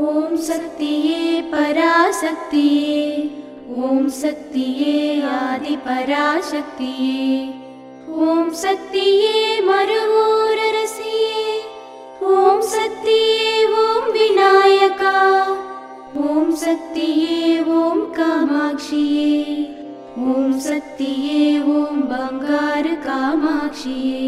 ఓం శక్తియే పరాశక్తియే, ఓం శక్తియే ఆది పరాశక్తియే, ఓం శక్తియే మరువూరరసియే, ఓం శక్తియే ఓం వినాయక, ఓం శక్తియే ఓం కామాక్షియే, ఓం శక్తియే ఓం బంగారు కామాక్షియే.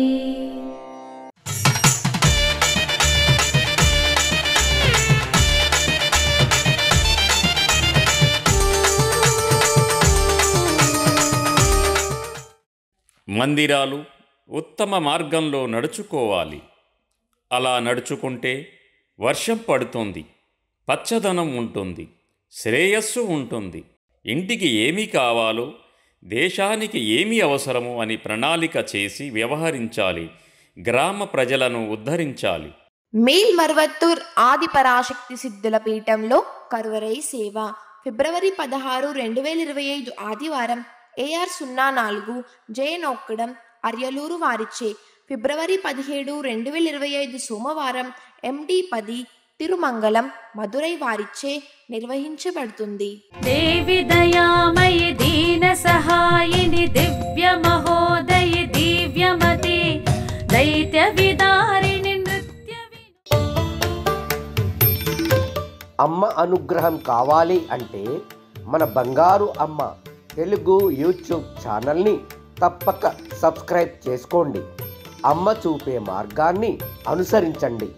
మందిరాలు ఉత్తమ మార్గంలో నడుచుకోవాలి. అలా నడుచుకుంటే వర్షం పడుతుంది, పచ్చదనం ఉంటుంది, శ్రేయస్సు ఉంటుంది. ఇంటికి ఏమి కావాలో, దేశానికి ఏమి అవసరమో అని ప్రణాళిక చేసి వ్యవహరించాలి. గ్రామ ప్రజలను ఉద్ధరించాలి. మేల్మరువత్తూర్ ఆది పరాశక్తి సిద్ధుల పీఠంలో కరువరై సేవ ఫిబ్రవరి 16, 2025 ఆదివారం AR04 జయనొక్కడం అర్యలూరు వారిచే, ఫిబ్రవరి 17, 2025 సోమవారం MD10 తిరుమంగళం మధురై వారిచే నిర్వహించబడుతుంది. దేవి దయామయి దీన సహాయిని దివ్య మహోదయ దివ్యమతి దైత్య విదారిణి నృత్య. అమ్మ అనుగ్రహం కావాలి అంటే మన బంగారు అమ్మ తెలుగు యూట్యూబ్ ఛానల్ని తప్పక సబ్స్క్రైబ్ చేసుకోండి. అమ్మ చూపే మార్గాన్ని అనుసరించండి.